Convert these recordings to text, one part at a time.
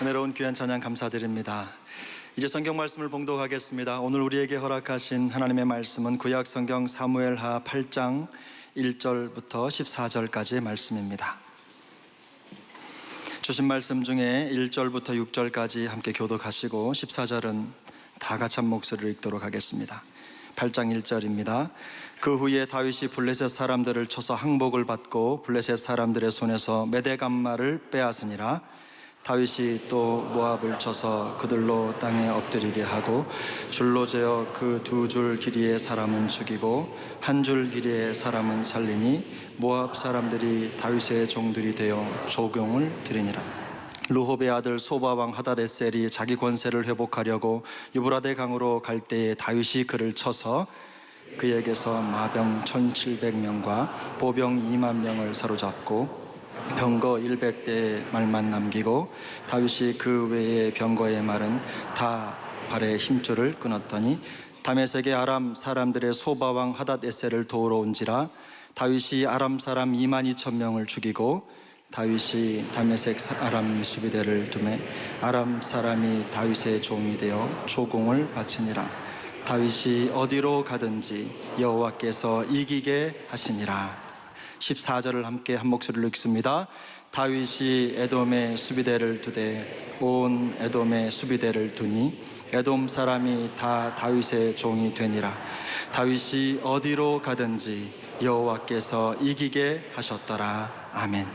은혜로운 귀한 찬양 감사드립니다. 이제 성경 말씀을 봉독하겠습니다. 오늘 우리에게 허락하신 하나님의 말씀은 구약 성경 사무엘하 8장 1절부터 14절까지의 말씀입니다. 주신 말씀 중에 1절부터 6절까지 함께 교독하시고 14절은 다 같이 한 목소리로 읽도록 하겠습니다. 8장 1절입니다. 그 후에 다윗이 블레셋 사람들을 쳐서 항복을 받고 블레셋 사람들의 손에서 메대감마를 빼앗으니라. 다윗이 또 모압을 쳐서 그들로 땅에 엎드리게 하고 줄로 재어 그 2줄 길이의 사람은 죽이고 1줄 길이의 사람은 살리니 모압 사람들이 다윗의 종들이 되어 조공을 드리니라. 르홉의 아들 소바왕 하닷에셀이 자기 권세를 회복하려고 유브라데 강으로 갈 때에 다윗이 그를 쳐서 그에게서 마병 1700명과 보병 2만 명을 사로잡고 병거 100대의 말만 남기고 다윗이 그 외의 병거의 말은 다 발의 힘줄을 끊었더니 다메섹의 아람 사람들의 소바왕 하닷에셀을 도우러 온지라. 다윗이 아람 사람 2만 2천 명을 죽이고 다윗이 다메섹 아람 수비대를 두매 아람 사람이 다윗의 종이 되어 조공을 바치니라. 다윗이 어디로 가든지 여호와께서 이기게 하시니라. 14절을 함께 한 목소리로 읽습니다. 다윗이 에돔의 수비대를 두되 온 에돔의 수비대를 두니 에돔 사람이 다 다윗의 종이 되니라. 다윗이 어디로 가든지 여호와께서 이기게 하셨더라. 아멘.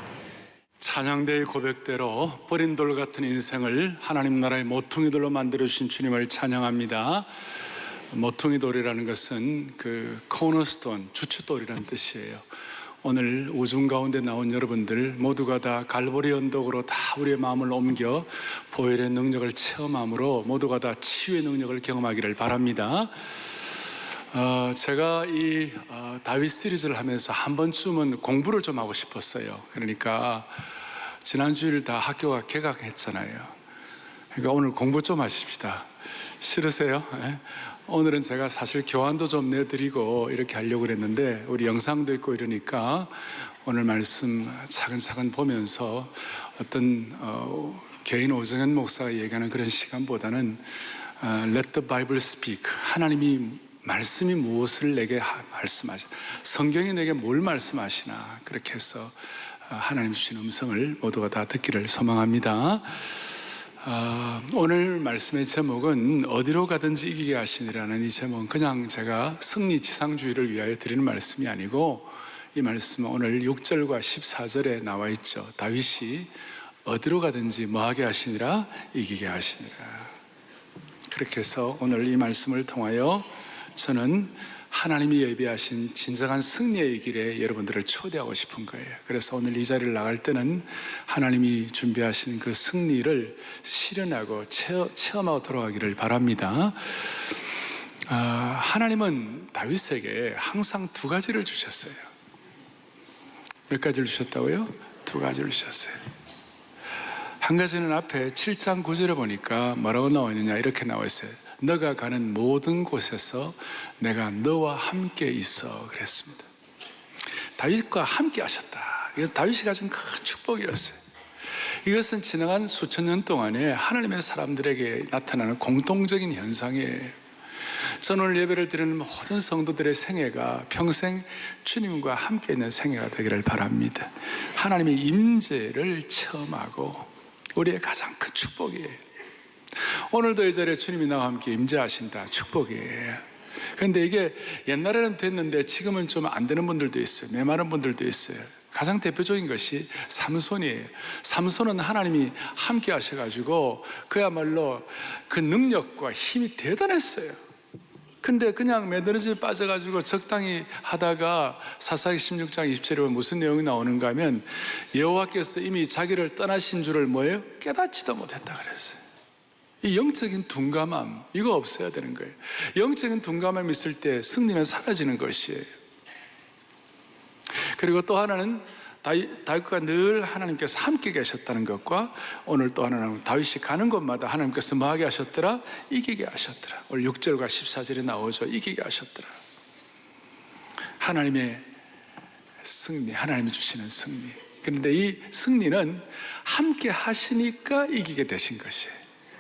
찬양대의 고백대로 버린 돌 같은 인생을 하나님 나라의 모퉁이돌로 만들어주신 주님을 찬양합니다. 모퉁이 돌이라는 것은 그 코너스톤, 주춧돌이라는 뜻이에요. 오늘 우중 가운데 나온 여러분들 모두가 다 갈보리 언덕으로 다 우리의 마음을 옮겨 보혈의 능력을 체험함으로 모두가 다 치유의 능력을 경험하기를 바랍니다. 제가 이 다윗 시리즈를 하면서 한 번쯤은 공부를 좀 하고 싶었어요. 그러니까 지난주일 다 학교가 개강했잖아요. 그러니까 오늘 공부 좀 하십시다. 싫으세요? 오늘은 제가 사실 교환도 좀 내드리고 이렇게 하려고 그랬는데 우리 영상도 있고 이러니까 오늘 말씀 차근차근 보면서 어떤 개인 오정현 목사가 얘기하는 그런 시간보다는 Let the Bible speak. 하나님이 말씀이 무엇을 내게 말씀하시나, 성경이 내게 뭘 말씀하시나, 그렇게 해서 하나님 주신 음성을 모두가 다 듣기를 소망합니다. 오늘 말씀의 제목은 어디로 가든지 이기게 하시니라는 이 제목은 그냥 제가 승리지상주의를 위하여 드리는 말씀이 아니고 이 말씀은 오늘 6절과 14절에 나와 있죠. 다윗이 어디로 가든지 뭐하게 하시니라, 이기게 하시니라. 그렇게 해서 오늘 이 말씀을 통하여 저는 하나님이 예비하신 진정한 승리의 길에 여러분들을 초대하고 싶은 거예요. 그래서 오늘 이 자리를 나갈 때는 하나님이 준비하신 그 승리를 실현하고 체험하고 돌아가기를 바랍니다. 하나님은 다윗에게 항상 2가지를 주셨어요. 몇 가지를 주셨다고요? 2가지를 주셨어요. 한 가지는 앞에 7장 9절에 보니까 뭐라고 나와 있느냐, 이렇게 나와 있어요. 너가 가는 모든 곳에서 내가 너와 함께 있어, 그랬습니다. 다윗과 함께 하셨다. 이것은 다윗이 가진 큰 축복이었어요. 이것은 지나간 수천 년 동안에 하나님의 사람들에게 나타나는 공통적인 현상이에요. 저는 오늘 예배를 드리는 모든 성도들의 생애가 평생 주님과 함께 있는 생애가 되기를 바랍니다. 하나님의 임재를 체험하고 우리의 가장 큰 축복이에요. 오늘도 이 자리에 주님이 나와 함께 임재하신다, 축복이에요. 그런데 이게 옛날에는 됐는데 지금은 좀 안 되는 분들도 있어요. 메마른 분들도 있어요. 가장 대표적인 것이 삼손이에요. 삼손은 하나님이 함께 하셔가지고 그야말로 그 능력과 힘이 대단했어요. 근데 그냥 매너리즘에 빠져가지고 적당히 하다가 사사기 16장 20절에 보면 무슨 내용이 나오는가 하면 여호와께서 이미 자기를 떠나신 줄을 뭐예요? 깨닫지도 못했다 그랬어요. 이 영적인 둔감함, 이거 없어야 되는 거예요. 영적인 둔감함이 있을 때 승리는 사라지는 것이에요. 그리고 또 하나는 다윗과 늘 하나님께서 함께 계셨다는 것과 오늘 또 하나는 다윗이 가는 곳마다 하나님께서 뭐하게 하셨더라? 이기게 하셨더라. 오늘 6절과 14절에 나오죠. 이기게 하셨더라. 하나님의 승리, 하나님이 주시는 승리. 그런데 이 승리는 함께 하시니까 이기게 되신 것이에요.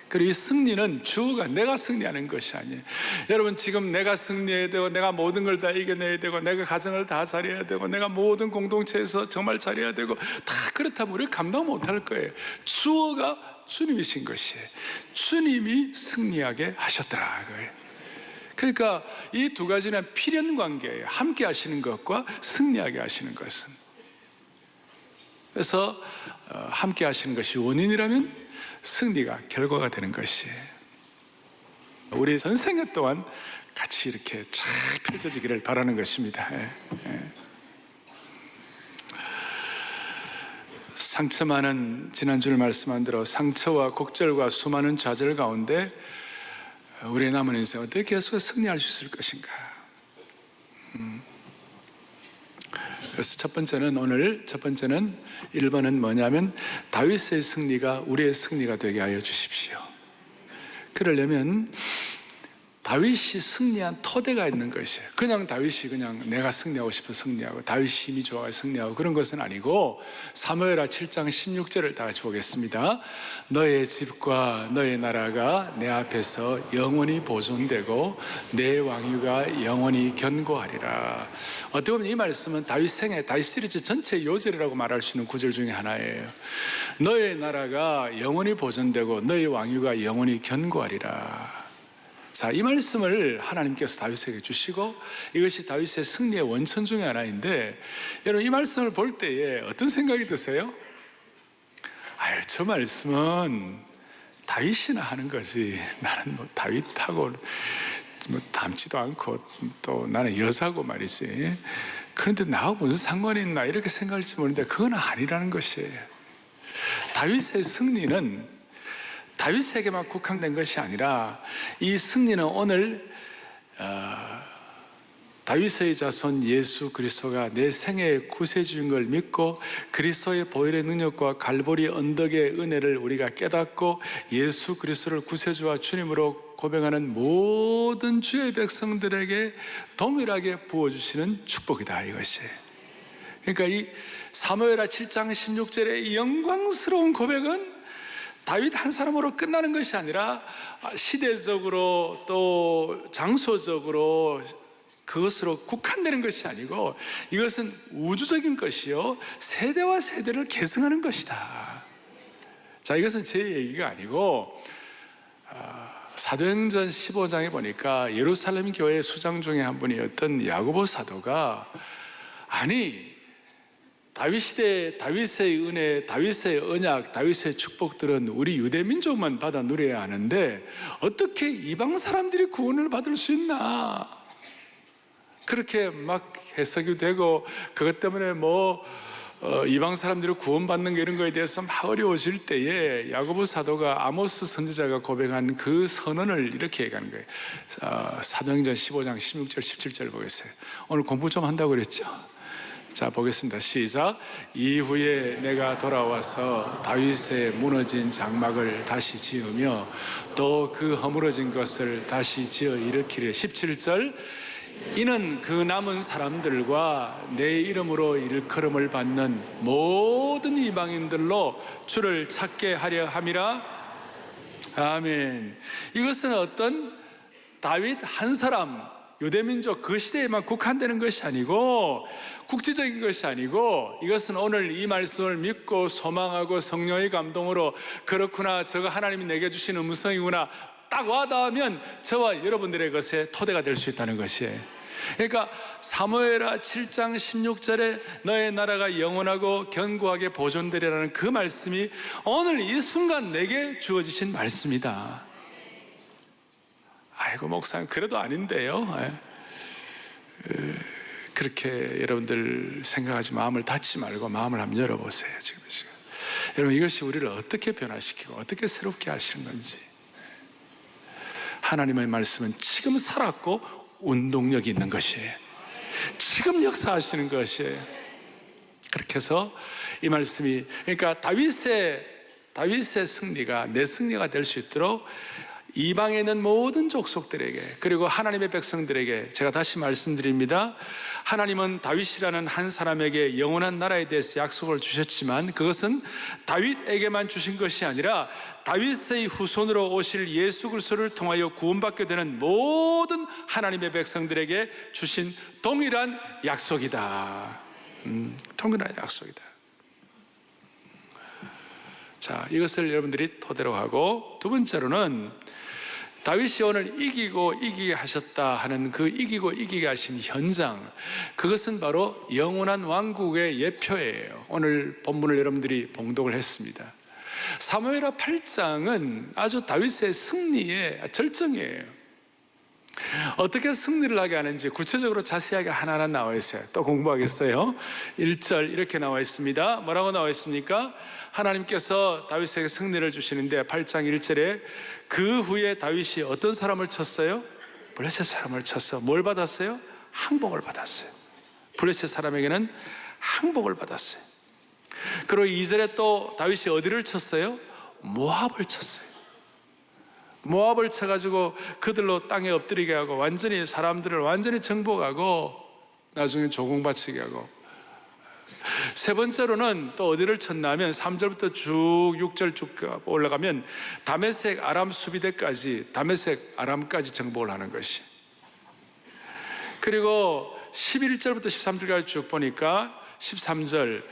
그리고 이 승리는 주가 내가 승리하는 것이 아니에요. 여러분, 지금 내가 승리해야 되고, 내가 모든 걸 다 이겨내야 되고, 내가 가정을 다 잘해야 되고, 내가 모든 공동체에서 정말 잘해야 되고, 다 그렇다면 우리 감당 못할 거예요. 주어가 주님이신 것이에요. 주님이 승리하게 하셨더라. 그러니까 이 두 가지는 필연 관계예요. 함께 하시는 것과 승리하게 하시는 것은. 그래서 함께 하시는 것이 원인이라면 승리가 결과가 되는 것이에요. 우리 전생애 동안 같이 이렇게 쫙 펼쳐지기를 바라는 것입니다. 상처 많은, 지난주에 말씀한 대로 상처와 곡절과 수많은 좌절 가운데 우리의 남은 인생 어떻게 계속 승리할 수 있을 것인가. 그래서 첫 번째는 1번은 뭐냐면 다윗의 승리가 우리의 승리가 되게 하여 주십시오. 그러려면 다윗이 승리한 토대가 있는 것이에요. 그냥 다윗이 그냥 내가 승리하고 싶어 승리하고, 다윗이 힘이 좋아서 승리하고 그런 것은 아니고, 사무엘하 7장 16절을 다 같이 보겠습니다. 너의 집과 너의 나라가 내 앞에서 영원히 보존되고 내 왕위가 영원히 견고하리라. 어떻게 보면 이 말씀은 다윗 생애, 다윗 시리즈 전체 요절이라고 말할 수 있는 구절 중에 하나예요. 너의 나라가 영원히 보존되고 너의 왕위가 영원히 견고하리라. 자, 이 말씀을 하나님께서 다윗에게 주시고, 이것이 다윗의 승리의 원천 중에 하나인데, 여러분 이 말씀을 볼 때에 어떤 생각이 드세요? 저 말씀은 다윗이나 하는 거지, 나는 뭐 다윗하고 뭐 닮지도 않고 또 나는 여자고 말이지, 그런데 나하고 무슨 상관이 있나 이렇게 생각할지 모르는데 그건 아니라는 것이에요. 다윗의 승리는 다윗에게만 국한된 것이 아니라, 이 승리는 오늘 다윗의 자손 예수 그리스도가 내 생애의 구세주인 걸 믿고 그리스도의 보혈의 능력과 갈보리 언덕의 은혜를 우리가 깨닫고 예수 그리스도를 구세주와 주님으로 고백하는 모든 주의 백성들에게 동일하게 부어주시는 축복이다, 이것이. 그러니까 이 사무엘하 7장 16절의 이 영광스러운 고백은 다윗 한 사람으로 끝나는 것이 아니라 시대적으로 또 장소적으로 그것으로 국한되는 것이 아니고, 이것은 우주적인 것이요 세대와 세대를 계승하는 것이다. 자, 이것은 제 얘기가 아니고 사도행전 15장에 보니까 예루살렘 교회 수장 중에 한 분이었던 야고보 사도가, 아니 다윗 시대에 다윗의 은혜, 다윗의 언약, 다윗의 축복들은 우리 유대 민족만 받아 누려야 하는데 어떻게 이방 사람들이 구원을 받을 수 있나? 그렇게 막 해석이 되고, 그것 때문에 이방 사람들이 구원받는 거 이런 거에 대해서 막 어려워질 때에 야고보 사도가 아모스 선지자가 고백한 그 선언을 이렇게 얘기하는 거예요. 사도행전 15장 16절 17절 보겠어요. 오늘 공부 좀 한다고 그랬죠? 자, 보겠습니다. 시작. 이후에 내가 돌아와서 다윗의 무너진 장막을 다시 지으며 또 그 허물어진 것을 다시 지어 일으키려. 17절. 이는 그 남은 사람들과 내 이름으로 일컬음을 받는 모든 이방인들로 주를 찾게 하려 함이라. 아멘. 이것은 어떤 다윗 한 사람, 유대민족 그 시대에만 국한되는 것이 아니고, 국제적인 것이 아니고, 이것은 오늘 이 말씀을 믿고 소망하고 성령의 감동으로 그렇구나, 저가 하나님이 내게 주신 음성이구나 딱 와닿으면 저와 여러분들의 것에 토대가 될 수 있다는 것이에요. 그러니까 사무엘하 7장 16절에 너의 나라가 영원하고 견고하게 보존되리라는 그 말씀이 오늘 이 순간 내게 주어지신 말씀이다. 아이고 목사님 그래도 아닌데요. 그렇게 여러분들 생각하지, 마음을 닫지 말고 마음을 한번 열어보세요. 지금 시간. 여러분, 이것이 우리를 어떻게 변화시키고 어떻게 새롭게 하시는 건지. 하나님의 말씀은 지금 살았고 운동력이 있는 것이에요. 지금 역사하시는 것이에요. 그렇게 해서 이 말씀이, 그러니까 다윗의 승리가 내 승리가 될 수 있도록 이방에 있는 모든 족속들에게, 그리고 하나님의 백성들에게 제가 다시 말씀드립니다. 하나님은 다윗이라는 한 사람에게 영원한 나라에 대해서 약속을 주셨지만 그것은 다윗에게만 주신 것이 아니라 다윗의 후손으로 오실 예수 그리스도를 통하여 구원받게 되는 모든 하나님의 백성들에게 주신 동일한 약속이다. 동일한 약속이다. 자, 이것을 여러분들이 토대로 하고, 두 번째로는 다윗이 오늘 이기고 이기게 하셨다 하는 그 이기고 이기게 하신 현장, 그것은 바로 영원한 왕국의 예표예요. 오늘 본문을 여러분들이 봉독을 했습니다. 사무엘하 8장은 아주 다윗의 승리의 절정이에요. 어떻게 승리를 하게 하는지 구체적으로 자세하게 하나하나 나와 있어요. 또 공부하겠어요. 1절 이렇게 나와 있습니다. 뭐라고 나와 있습니까? 하나님께서 다윗에게 승리를 주시는데 8장 1절에 그 후에 다윗이 어떤 사람을 쳤어요? 블레셋 사람을 쳤어. 뭘 받았어요? 항복을 받았어요. 블레셋 사람에게는 항복을 받았어요. 그리고 2절에 또 다윗이 어디를 쳤어요? 모압을 쳤어요. 모압을 쳐가지고 그들로 땅에 엎드리게 하고 완전히 사람들을 완전히 정복하고 나중에 조공바치게 하고, 세 번째로는 또 어디를 쳤냐면 3절부터 쭉 6절 쭉 올라가면 다메섹 아람 수비대까지, 다메섹 아람까지 정복을 하는 것이. 그리고 11절부터 13절까지 쭉 보니까 13절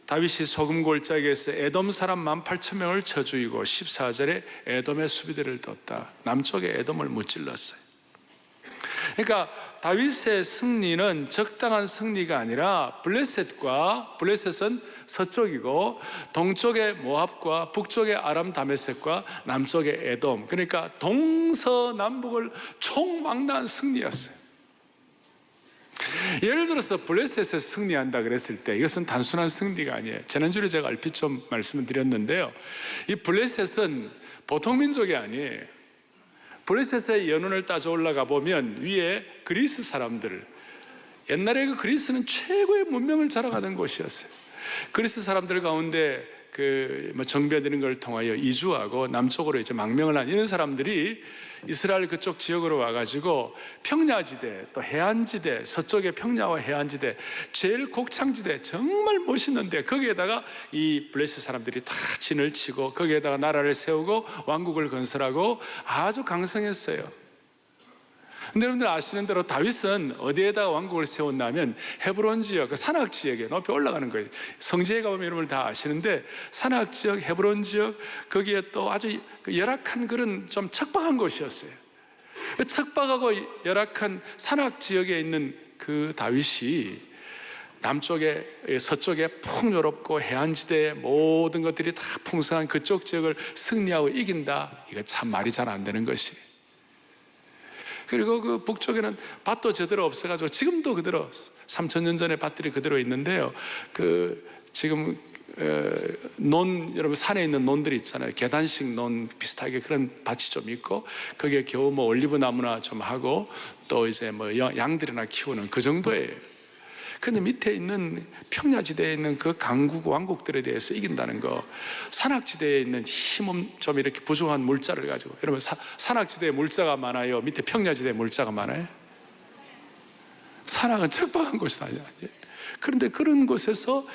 다윗이 소금 골짜기에서 에돔 사람 18,000명을 쳐 죽이고 14절에 에돔의 수비대를 뒀다. 남쪽에 에돔을 무찔렀어요. 그러니까 다윗의 승리는 적당한 승리가 아니라 블레셋은 서쪽이고 동쪽의 모압과 북쪽의 아람 다메섹과 남쪽의 에돔, 그러니까 동서남북을 총망라한 승리였어요. 예를 들어서 블레셋에서 승리한다 그랬을 때 이것은 단순한 승리가 아니에요. 지난주에 제가 얼핏 좀 말씀을 드렸는데요, 이 블레셋은 보통 민족이 아니에요. 블레셋의 연원을 따져 올라가 보면 위에 그리스 사람들, 옛날에 그 그리스는 최고의 문명을 자랑하던 곳이었어요. 그리스 사람들 가운데 정배되는 걸 통하여 이주하고 남쪽으로 이제 망명을 한 이런 사람들이 이스라엘 그쪽 지역으로 와가지고 평야지대, 또 해안지대, 서쪽의 평야와 해안지대, 제일 곡창지대, 정말 멋있는데 거기에다가 이 블레셋 사람들이 다 진을 치고 거기에다가 나라를 세우고 왕국을 건설하고 아주 강성했어요. 근데 여러분들 아시는 대로 다윗은 어디에다가 왕국을 세웠냐면 헤브론 지역, 그 산악 지역에 높이 올라가는 거예요. 성지에 가보면 여러분 다 아시는데 산악 지역, 헤브론 지역, 거기에 또 아주 열악한 그런 좀 척박한 곳이었어요. 척박하고 열악한 산악 지역에 있는 그 다윗이 남쪽에, 서쪽에 풍요롭고 해안지대의 모든 것들이 다 풍성한 그쪽 지역을 승리하고 이긴다, 이거 참 말이 잘 안 되는 것이. 그리고 그 북쪽에는 밭도 제대로 없어가지고 지금도 그대로 3,000년 전에 밭들이 그대로 있는데요, 지금 여러분 산에 있는 논들이 있잖아요. 계단식 논 비슷하게 그런 밭이 좀 있고 거기에 겨우 뭐 올리브 나무나 좀 하고 또 이제 뭐 양들이나 키우는 그 정도예요. 근데 밑에 있는 평야지대에 있는 그 강국 왕국들에 대해서 이긴다는 거, 산악지대에 있는 힘 좀 이렇게 부족한 물자를 가지고, 여러분 산악지대에 물자가 많아요? 밑에 평야지대에 물자가 많아요? 산악은 척박한 곳이 아니에요. 그런데 그런 곳에서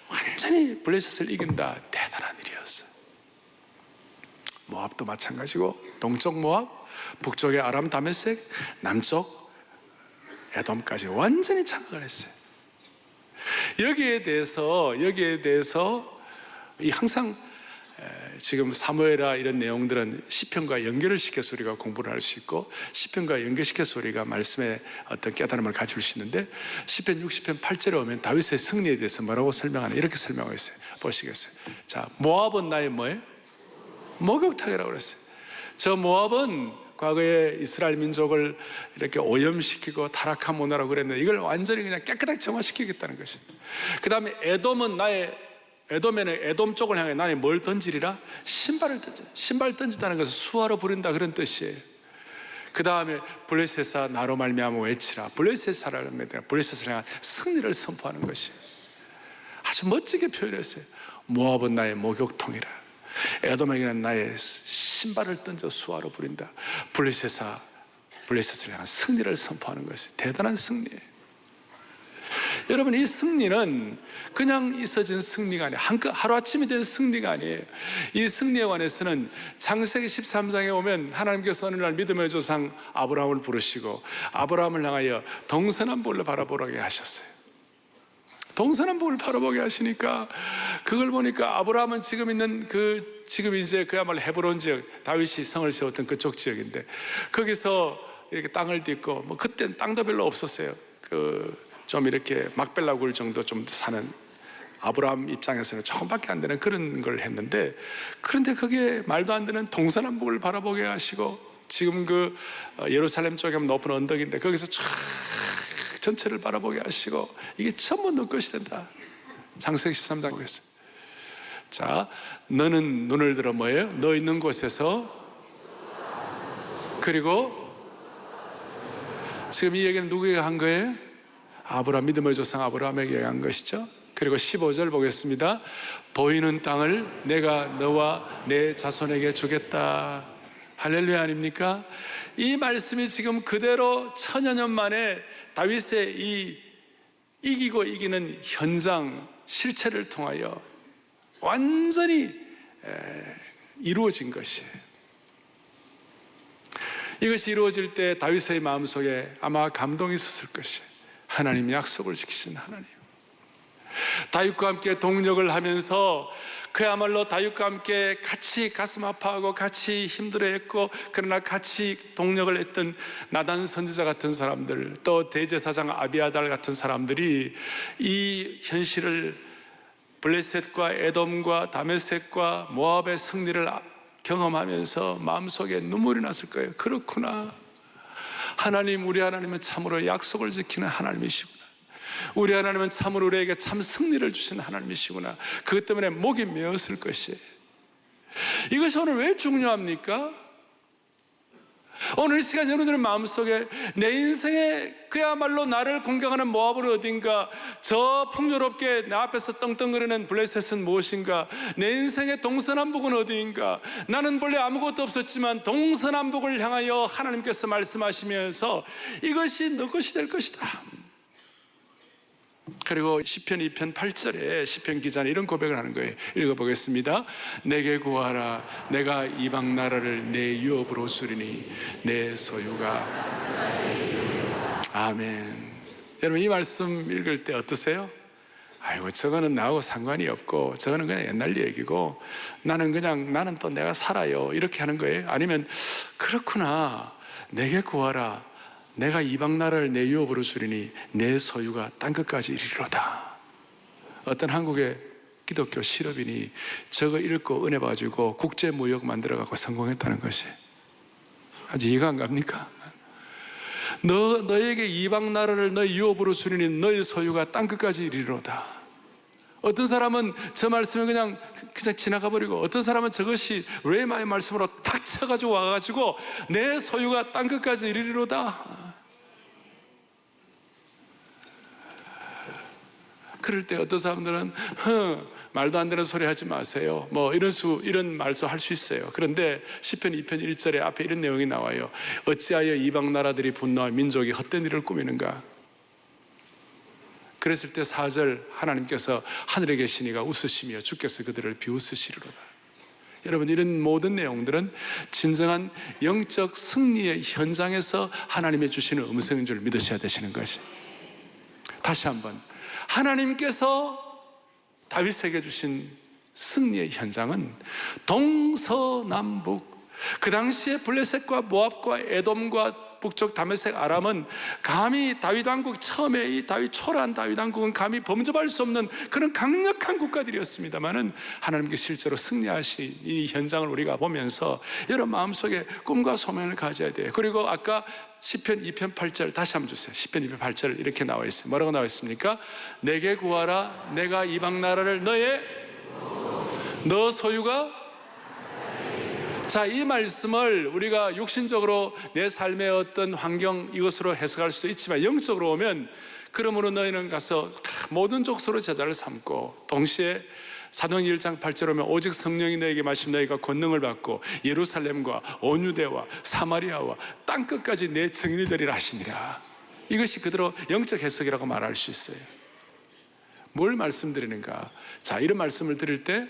완전히 블레셋을 이긴다, 대단한 일이었어요. 모압도 마찬가지고 동쪽 모압, 북쪽의 아람 다메섹, 남쪽 에돔까지 완전히 장악을 했어요. 여기에 대해서 이 항상 지금 사무엘하 이런 내용들은 시편과 연결을 시켜서 우리가 공부를 할 수 있고 시편과 연결시켜서 우리가 말씀의 어떤 깨달음을 가질 수 있는데, 시편 60편 8절에 오면 다윗의 승리에 대해서 뭐라고 설명하나, 이렇게 설명하고 있어요. 보시겠어요? 자, 모압은 나의 뭐예요? 목욕탕이라고 그랬어요. 저 모압은 과거에 이스라엘 민족을 이렇게 오염시키고 타락한 문화라고 그랬는데 이걸 완전히 그냥 깨끗하게 정화시키겠다는 것이. 그 다음에 에돔은 에돔에는 에돔 쪽을 향해 나는 뭘 던지리라? 신발을 던져. 신발 던지다는 것은 수하로 부린다, 그런 뜻이에요. 그 다음에 블레셋아 나로 말미암아 외치라. 블레셋아라는 블레셋을 향한 승리를 선포하는 것이 아주 멋지게 표현했어요. 모압은 나의 목욕통이라. 에돔에게는 나의 신발을 던져 수하로 부린다. 블레셋을 향한 승리를 선포하는 것이 대단한 승리예요. 여러분, 이 승리는 그냥 있어진 승리가 아니에요. 하루아침이 된 승리가 아니에요. 이 승리에 관해서는 창세기 13장에 오면 하나님께서 어느 날 믿음의 조상 아브라함을 부르시고 아브라함을 향하여 동서남북을 바라보라게 하셨어요. 동서남북을 바라보게 하시니까 그걸 보니까 아브라함은 지금 있는 지금 이제 그야말로 헤브론 지역, 다윗이 성을 세웠던 그쪽 지역인데 거기서 이렇게 땅을 딛고 뭐 그땐 땅도 별로 없었어요. 좀 이렇게 막벨라 굴 정도 좀 사는 아브라함 입장에서는 조금밖에 안 되는 그런 걸 했는데, 그런데 그게 말도 안 되는 동서남북을 바라보게 하시고 지금 예루살렘 쪽에 높은 언덕인데 거기서 쫙 전체를 바라보게 하시고 이게 전부 너 것이 된다. 창세기 13장 보겠습니다. 자, 너는 눈을 들어 뭐예요? 너 있는 곳에서, 그리고 지금 이 얘기는 누구에게 한 거예요? 아브라함, 믿음의 조상 아브라함에게 한 것이죠. 그리고 15절 보겠습니다. 보이는 땅을 내가 너와 내 자손에게 주겠다. 할렐루야 아닙니까? 이 말씀이 지금 그대로 천여 년 만에 다윗의 이 이기고 이기는 현장, 실체를 통하여 완전히 이루어진 것이에요. 이것이 이루어질 때 다윗의 마음속에 아마 감동이 있었을 것이에요. 하나님 약속을 지키신 하나님, 다윗과 함께 동력을 하면서 그야말로 다윗과 함께 같이 가슴 아파하고 같이 힘들어했고, 그러나 같이 동력을 했던 나단 선지자 같은 사람들, 또 대제사장 아비아달 같은 사람들이 이 현실을, 블레셋과 에돔과 다메섹과 모압의 승리를 경험하면서 마음속에 눈물이 났을 거예요. 그렇구나, 하나님, 우리 하나님은 참으로 약속을 지키는 하나님이시구나. 우리 하나님은 참으로 우리에게 참 승리를 주신 하나님이시구나. 그것 때문에 목이 메었을 것이에요. 이것이 오늘 왜 중요합니까? 오늘 이 시간 여러분들의 마음속에 내 인생에 그야말로 나를 공격하는 모압은 어딘가, 저 풍요롭게 내 앞에서 떵떵거리는 블레셋은 무엇인가, 내 인생의 동서남북은 어디인가, 나는 본래 아무것도 없었지만 동서남북을 향하여 하나님께서 말씀하시면서 이것이 너 것이 될 것이다. 그리고 시편 2편 8절에 시편 기자는 이런 고백을 하는 거예요. 읽어보겠습니다. 내게 구하라. 내가 이방 나라를 내 유업으로 주리니 내 소유가. 아멘. 여러분, 이 말씀 읽을 때 어떠세요? 아이고, 저거는 나하고 상관이 없고 저거는 그냥 옛날 얘기고 나는 또 내가 살아요, 이렇게 하는 거예요? 아니면 그렇구나, 내게 구하라. 내가 이방 나라를 내 유업으로 주리니 내 소유가 땅끝까지 이르리로다. 어떤 한국의 기독교 실업인이 저거 읽고 은혜 봐주고 국제무역 만들어갖고 성공했다는 것이 아주 이해가 안 갑니까? 너에게 이방 나라를 너의 유업으로 주리니 너의 소유가 땅끝까지 이르리로다. 어떤 사람은 저 말씀을 그냥 지나가 버리고, 어떤 사람은 저것이 레마의 말씀으로 탁 쳐가지고 와가지고 내 소유가 땅끝까지 이르리로다. 그럴 때 어떤 사람들은 말도 안 되는 소리 하지 마세요, 뭐 이런 말도 할 수 있어요. 그런데 시편 2편 1절에 앞에 이런 내용이 나와요. 어찌하여 이방 나라들이 분노하 민족이 헛된 일을 꾸미는가. 그랬을 때 4절 하나님께서 하늘에 계신 이가 웃으시며 주께서 그들을 비웃으시리로다. 여러분, 이런 모든 내용들은 진정한 영적 승리의 현장에서 하나님이 주시는 음성인 줄 믿으셔야 되시는 것이. 다시 한번, 하나님께서 다윗에게 주신 승리의 현장은 동서남북, 그 당시에 블레셋과 모압과 에돔과 북쪽 다메섹 아람은 감히 다윗 왕국, 처음에 이 초라한 다윗 왕국은 감히 범접할 수 없는 그런 강력한 국가들이었습니다만은 하나님께 실제로 승리하신 이 현장을 우리가 보면서 여러분 마음속에 꿈과 소망을 가져야 돼요. 그리고 아까 시편 2편 8절 다시 한번 주세요. 시편 2편 8절 이렇게 나와 있어요. 뭐라고 나와 있습니까? 내게 구하라. 내가 이방 나라를 너 소유가. 자, 이 말씀을 우리가 육신적으로 내 삶의 어떤 환경 이것으로 해석할 수도 있지만, 영적으로 오면 그러므로 너희는 가서 모든 족속으로 제자를 삼고 동시에 사도행전 1장 8절 오면 오직 성령이 너에게 마시면 너희가 권능을 받고 예루살렘과 온 유대와 사마리아와 땅끝까지 내 증인이 되리라 하시니라. 이것이 그대로 영적 해석이라고 말할 수 있어요. 뭘 말씀드리는가? 자, 이런 말씀을 드릴 때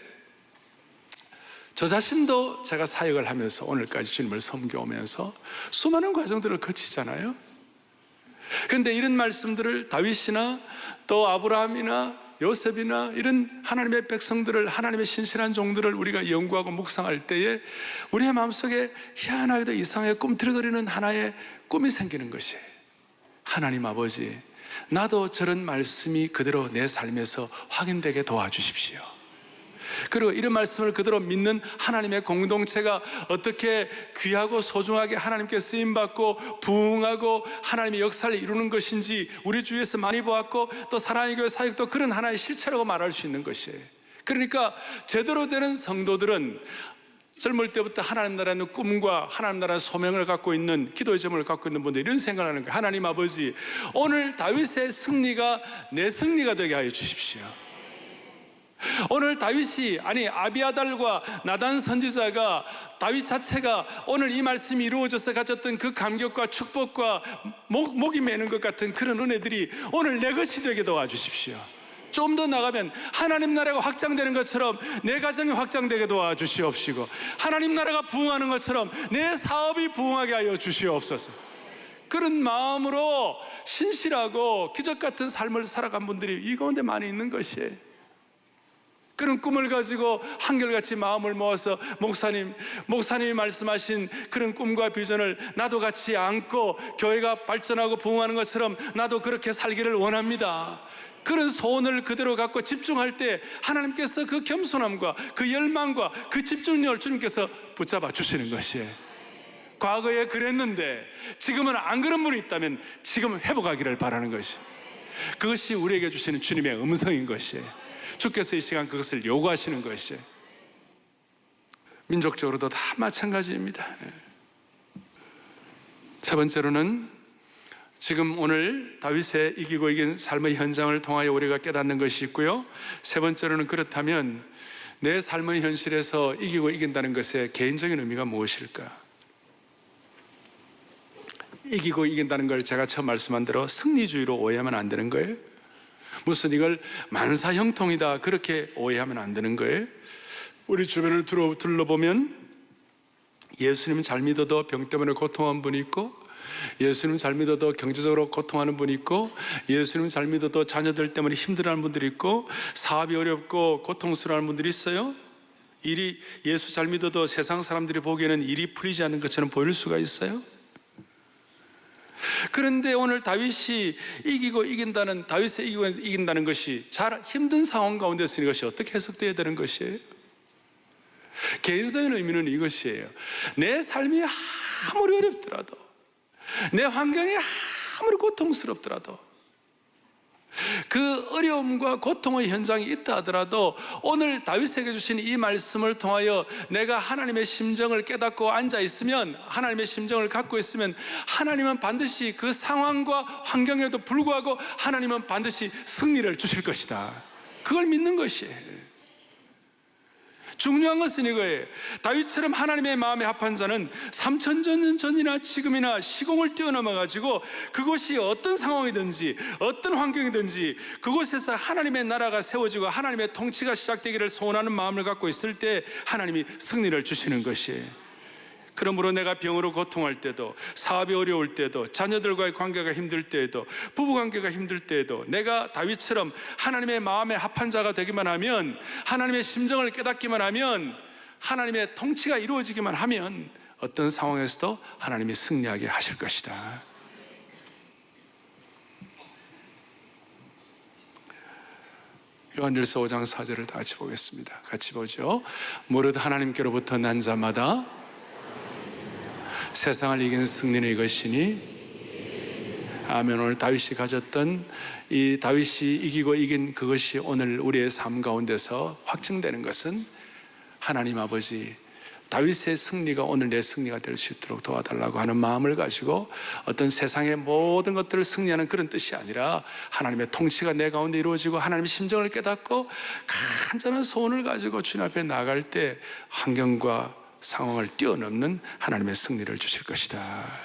저 자신도 제가 사역을 하면서 오늘까지 주님을 섬겨오면서 수많은 과정들을 거치잖아요. 그런데 이런 말씀들을 다윗이나 또 아브라함이나 요셉이나 이런 하나님의 백성들을, 하나님의 신실한 종들을 우리가 연구하고 묵상할 때에 우리의 마음속에 희한하게도 이상하게 꿈틀거리는 하나의 꿈이 생기는 것이에요. 하나님 아버지, 나도 저런 말씀이 그대로 내 삶에서 확인되게 도와주십시오. 그리고 이런 말씀을 그대로 믿는 하나님의 공동체가 어떻게 귀하고 소중하게 하나님께 쓰임받고 부흥하고 하나님의 역사를 이루는 것인지 우리 주위에서 많이 보았고, 또 사랑의 교회 사역도 그런 하나의 실체라고 말할 수 있는 것이에요. 그러니까 제대로 되는 성도들은 젊을 때부터 하나님 나라의 꿈과 하나님 나라의 소명을 갖고 있는, 기도의 제목을 갖고 있는 분들 이런 생각을 하는 거예요. 하나님 아버지, 오늘 다윗의 승리가 내 승리가 되게 하여 주십시오. 오늘 다윗이, 아니 아비아달과 나단 선지자가, 다윗 자체가 오늘 이 말씀이 이루어져서 가졌던 그 감격과 축복과 목이 매는 것 같은 그런 은혜들이 오늘 내 것이 되게 도와주십시오. 좀 더 나가면 하나님 나라가 확장되는 것처럼 내 가정이 확장되게 도와주시옵시고, 하나님 나라가 부흥하는 것처럼 내 사업이 부흥하게 하여 주시옵소서. 그런 마음으로 신실하고 기적 같은 삶을 살아간 분들이 이 가운데 많이 있는 것이에요. 그런 꿈을 가지고 한결같이 마음을 모아서 목사님이 말씀하신 그런 꿈과 비전을 나도 같이 안고 교회가 발전하고 부흥하는 것처럼 나도 그렇게 살기를 원합니다. 그런 소원을 그대로 갖고 집중할 때 하나님께서 그 겸손함과 그 열망과 그 집중력을 주님께서 붙잡아 주시는 것이에요. 과거에 그랬는데 지금은 안 그런 분이 있다면 지금 회복하기를 바라는 것이, 그것이 우리에게 주시는 주님의 음성인 것이에요. 주께서 이 시간 그것을 요구하시는 것이에요. 민족적으로도 다 마찬가지입니다. 세 번째로는 지금 오늘 다윗의 이기고 이긴 삶의 현장을 통하여 우리가 깨닫는 것이 있고요. 세 번째로는 그렇다면 내 삶의 현실에서 이기고 이긴다는 것의 개인적인 의미가 무엇일까? 이기고 이긴다는 걸 제가 처음 말씀한 대로 승리주의로 오해하면 안 되는 거예요. 무슨 이걸 만사형통이다 그렇게 오해하면 안 되는 거예요. 우리 주변을 둘러보면 예수님 잘 믿어도 병 때문에 고통한 분이 있고, 예수님 잘 믿어도 경제적으로 고통하는 분이 있고, 예수님 잘 믿어도 자녀들 때문에 힘들어하는 분들이 있고, 사업이 어렵고 고통스러워하는 분들이 있어요. 예수 잘 믿어도 세상 사람들이 보기에는 일이 풀리지 않는 것처럼 보일 수가 있어요. 그런데 오늘 다윗이 다윗의 이기고 이긴다는 것이 잘 힘든 상황 가운데 쓰는 것이 어떻게 해석되어야 되는 것이에요? 개인적인 의미는 이것이에요. 내 삶이 아무리 어렵더라도, 내 환경이 아무리 고통스럽더라도, 그 어려움과 고통의 현장이 있다 하더라도 오늘 다윗에게 주신 이 말씀을 통하여 내가 하나님의 심정을 깨닫고 앉아 있으면, 하나님의 심정을 갖고 있으면 하나님은 반드시 그 상황과 환경에도 불구하고 하나님은 반드시 승리를 주실 것이다. 그걸 믿는 것이에요. 중요한 것은 이거예요. 다윗처럼 하나님의 마음에 합한 자는 3000년 전이나 지금이나 시공을 뛰어넘어 가지고 그곳이 어떤 상황이든지 어떤 환경이든지 그곳에서 하나님의 나라가 세워지고 하나님의 통치가 시작되기를 소원하는 마음을 갖고 있을 때 하나님이 승리를 주시는 것이에요. 그러므로 내가 병으로 고통할 때도, 사업이 어려울 때도, 자녀들과의 관계가 힘들 때에도, 부부관계가 힘들 때에도 내가 다윗처럼 하나님의 마음에 합한 자가 되기만 하면, 하나님의 심정을 깨닫기만 하면, 하나님의 통치가 이루어지기만 하면 어떤 상황에서도 하나님이 승리하게 하실 것이다. 요한일서 5장 4절을 다 같이 보겠습니다. 같이 보죠. 무릇 하나님께로부터 난 자마다 세상을 이기는 승리는 이것이니. 아멘. 오늘 다윗이 가졌던 이 다윗이 이기고 이긴 그것이 오늘 우리의 삶 가운데서 확증되는 것은 하나님 아버지, 다윗의 승리가 오늘 내 승리가 될 수 있도록 도와달라고 하는 마음을 가지고 어떤 세상의 모든 것들을 승리하는 그런 뜻이 아니라 하나님의 통치가 내 가운데 이루어지고 하나님의 심정을 깨닫고 간절한 소원을 가지고 주님 앞에 나갈 때 환경과 상황을 뛰어넘는 하나님의 승리를 주실 것이다.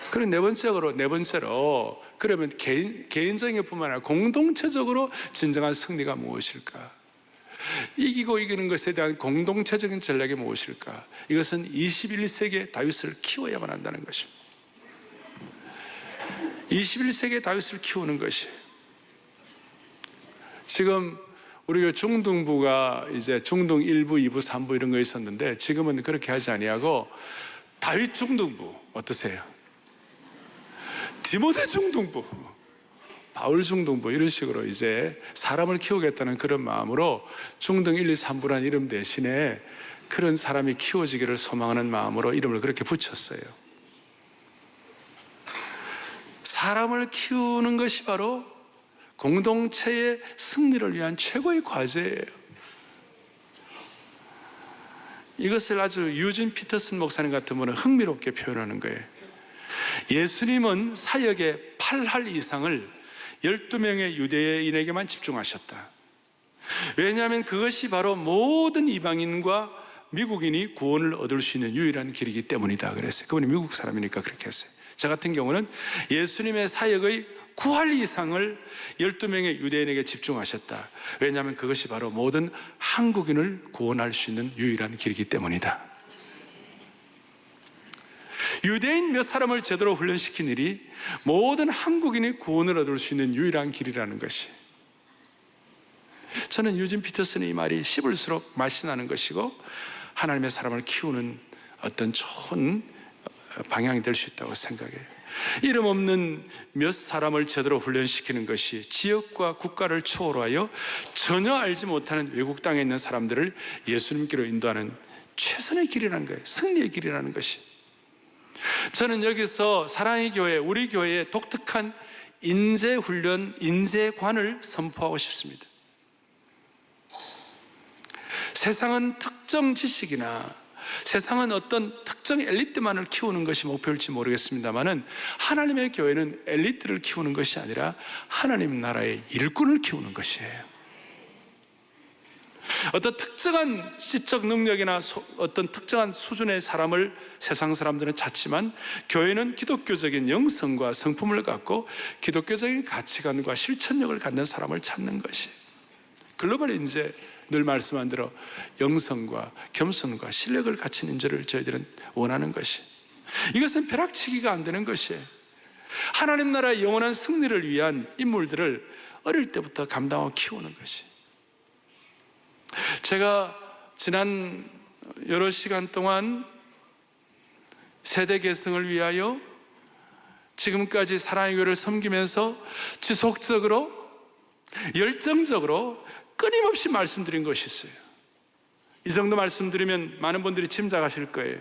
그리고 네 번째로 그러면 개인적인 뿐만 아니라 공동체적으로 진정한 승리가 무엇일까? 이기고 이기는 것에 대한 공동체적인 전략이 무엇일까? 이것은 21세기의 다윗을 키워야만 한다는 것입니다. 21세기의 다윗을 키우는 것이 지금 우리가 중등부가 이제 중등 1부, 2부, 3부 이런 거 있었는데 지금은 그렇게 하지 아니하고 다윗 중등부 어떠세요? 디모데 중등부, 바울 중등부 이런 식으로 이제 사람을 키우겠다는 그런 마음으로 중등 1, 2, 3부라는 이름 대신에 그런 사람이 키워지기를 소망하는 마음으로 이름을 그렇게 붙였어요. 사람을 키우는 것이 바로 공동체의 승리를 위한 최고의 과제예요. 이것을 아주 유진 피터슨 목사님 같은 분은 흥미롭게 표현하는 거예요. 예수님은 사역의 8할 이상을 12명의 유대인에게만 집중하셨다. 왜냐하면 그것이 바로 모든 이방인과 미국인이 구원을 얻을 수 있는 유일한 길이기 때문이다 그랬어요. 그분이 미국 사람이니까 그렇게 했어요. 저 같은 경우는 예수님의 사역의 9할 이상을 12명의 유대인에게 집중하셨다. 왜냐하면 그것이 바로 모든 한국인을 구원할 수 있는 유일한 길이기 때문이다. 유대인 몇 사람을 제대로 훈련시킨 일이 모든 한국인이 구원을 얻을 수 있는 유일한 길이라는 것이, 저는 유진 피터슨의 이 말이 씹을수록 맛이 나는 것이고 하나님의 사람을 키우는 어떤 좋은 방향이 될 수 있다고 생각해요. 이름 없는 몇 사람을 제대로 훈련시키는 것이 지역과 국가를 초월하여 전혀 알지 못하는 외국 땅에 있는 사람들을 예수님께로 인도하는 최선의 길이라는 거예요. 승리의 길이라는 것이. 저는 여기서 사랑의 교회, 우리 교회의 독특한 인재훈련, 인재관을 선포하고 싶습니다. 세상은 특정 지식이나 세상은 어떤 특정 엘리트만을 키우는 것이 목표일지 모르겠습니다만은 하나님의 교회는 엘리트를 키우는 것이 아니라 하나님 나라의 일꾼을 키우는 것이에요. 어떤 특정한 지적 능력이나 어떤 특정한 수준의 사람을 세상 사람들은 찾지만 교회는 기독교적인 영성과 성품을 갖고 기독교적인 가치관과 실천력을 갖는 사람을 찾는 것이, 글로벌 인재, 늘 말씀한 대로 영성과 겸손과 실력을 갖춘 인재를 저희들은 원하는 것이, 이것은 벼락치기가 안 되는 것이에요. 하나님 나라의 영원한 승리를 위한 인물들을 어릴 때부터 감당하고 키우는 것이. 제가 지난 여러 시간 동안 세대 계승을 위하여 지금까지 사랑의 교회를 섬기면서 지속적으로 열정적으로 끊임없이 말씀드린 것이 있어요. 이 정도 말씀드리면 많은 분들이 짐작하실 거예요.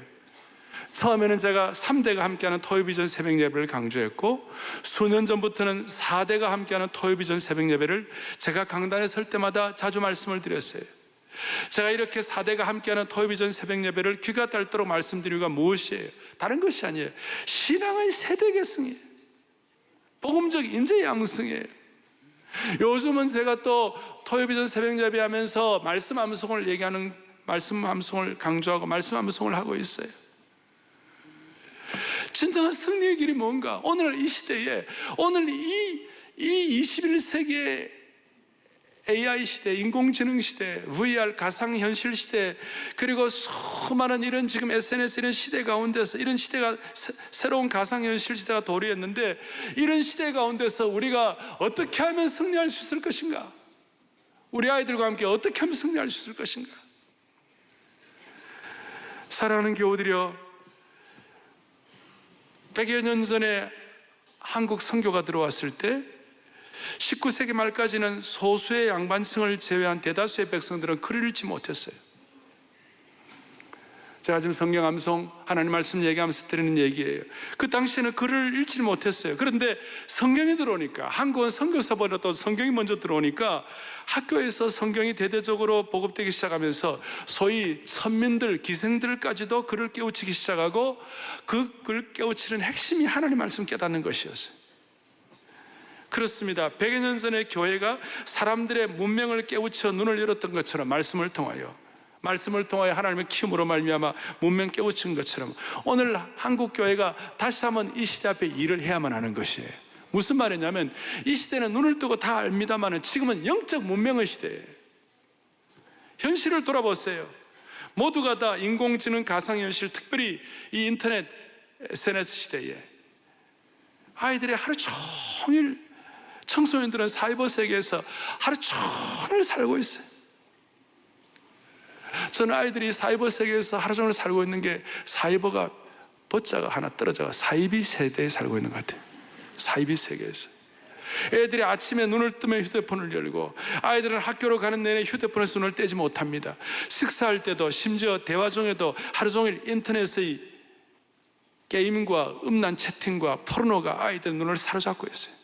처음에는 제가 3대가 함께하는 토요비전 새벽 예배를 강조했고, 수년 전부터는 4대가 함께하는 토요비전 새벽 예배를 제가 강단에 설 때마다 자주 말씀을 드렸어요. 제가 이렇게 4대가 함께하는 토요비전 새벽 예배를 귀가 닳도록 말씀드린 이유가 무엇이에요? 다른 것이 아니에요. 신앙의 세대 계승이에요. 복음적 인재 양성이에요. 요즘은 제가 또 토요비전 새벽 예배하면서 말씀 암송을 얘기하는, 말씀 암송을 강조하고 말씀 암송을 하고 있어요. 진정한 승리의 길이 뭔가? 오늘 이 시대에, 오늘 이 21세기의 AI 시대, 인공지능 시대, VR 가상현실 시대, 그리고 수많은 이런 지금 SNS 이런 시대 가운데서, 이런 시대가 새로운 가상현실 시대가 도래했는데, 이런 시대 가운데서 우리가 어떻게 하면 승리할 수 있을 것인가? 우리 아이들과 함께 어떻게 하면 승리할 수 있을 것인가? 사랑하는 교우들이여, 100여 년 전에 한국 선교가 들어왔을 때 19세기 말까지는 소수의 양반층을 제외한 대다수의 백성들은 글을 읽지 못했어요. 제가 지금 성경 암송 하나님 말씀 얘기하면서 드리는 얘기예요. 그 당시에는 글을 읽지 못했어요. 그런데 성경이 들어오니까, 한국은 선교사보다도 성경이 먼저 들어오니까 학교에서 성경이 대대적으로 보급되기 시작하면서 소위 선민들, 기생들까지도 글을 깨우치기 시작하고, 그 글 깨우치는 핵심이 하나님 말씀 깨닫는 것이었어요. 그렇습니다. 100여 년 전에 교회가 사람들의 문명을 깨우쳐 눈을 열었던 것처럼 말씀을 통하여 하나님의 키움으로 말미암아 문명 깨우친 것처럼 오늘 한국 교회가 다시 한번 이 시대 앞에 일을 해야만 하는 것이에요. 무슨 말이냐면, 이 시대는 눈을 뜨고 다 압니다만 지금은 영적 문명의 시대예요. 현실을 돌아보세요. 모두가 다 인공지능, 가상현실, 특별히 이 인터넷 SNS 시대에 아이들이 하루 종일, 청소년들은 사이버 세계에서 하루 종일 살고 있어요. 저는 아이들이 사이버 세계에서 하루 종일 살고 있는 게, 사이버가 버자가 하나 떨어져가 사이비 세대에 살고 있는 것 같아요. 사이비 세계에서 애들이 아침에 눈을 뜨면 휴대폰을 열고, 아이들은 학교로 가는 내내 휴대폰에서 눈을 떼지 못합니다. 식사할 때도, 심지어 대화 중에도 하루 종일 인터넷의 게임과 음란 채팅과 포르노가 아이들 눈을 사로잡고 있어요.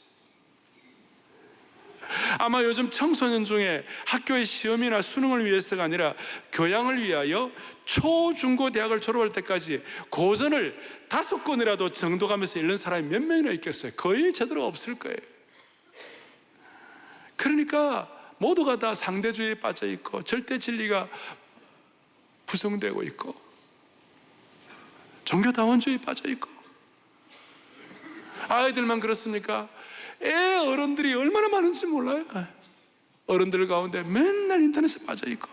아마 요즘 청소년 중에 학교의 시험이나 수능을 위해서가 아니라 교양을 위하여 초, 중, 고, 대학을 졸업할 때까지 고전을 5권이라도 정독하면서 읽는 사람이 몇 명이나 있겠어요? 거의 제대로 없을 거예요. 그러니까 모두가 다 상대주의에 빠져 있고, 절대 진리가 부정되고 있고, 종교다원주의에 빠져 있고. 아이들만 그렇습니까? 어른들이 얼마나 많은지 몰라요. 어른들 가운데 맨날 인터넷에 빠져 있고,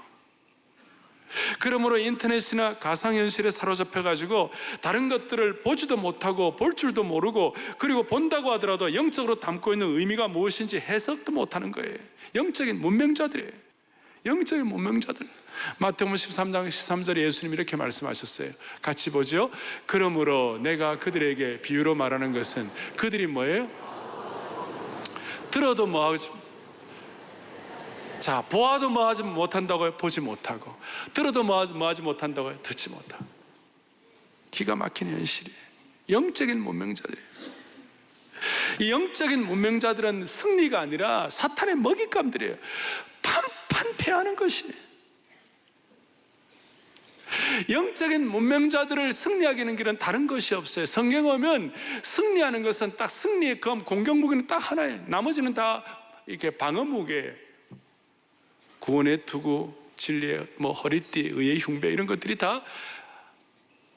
그러므로 인터넷이나 가상현실에 사로잡혀가지고 다른 것들을 보지도 못하고 볼 줄도 모르고, 그리고 본다고 하더라도 영적으로 담고 있는 의미가 무엇인지 해석도 못하는 거예요. 영적인 문명자들이에요. 영적인 문명자들. 마태복음 13장 13절에 예수님이 이렇게 말씀하셨어요. 같이 보죠. 그러므로 내가 그들에게 비유로 말하는 것은, 그들이 뭐예요? 들어도 뭐하지, 자, 보아도 뭐하지 못한다고요? 보지 못하고. 들어도 뭐하지 못한다고요? 듣지 못하고. 기가 막힌 현실이에요. 영적인 문명자들이에요. 이 영적인 문명자들은 승리가 아니라 사탄의 먹잇감들이에요. 판패하는 것이에요. 영적인 문명자들을 승리하게 하는 길은 다른 것이 없어요. 성경 오면 승리하는 것은 딱 승리의 검, 공격무기는 딱 하나예요. 나머지는 다 이렇게 방어무기예요. 구원의 투구, 진리의 허리띠, 의의 흉배, 이런 것들이 다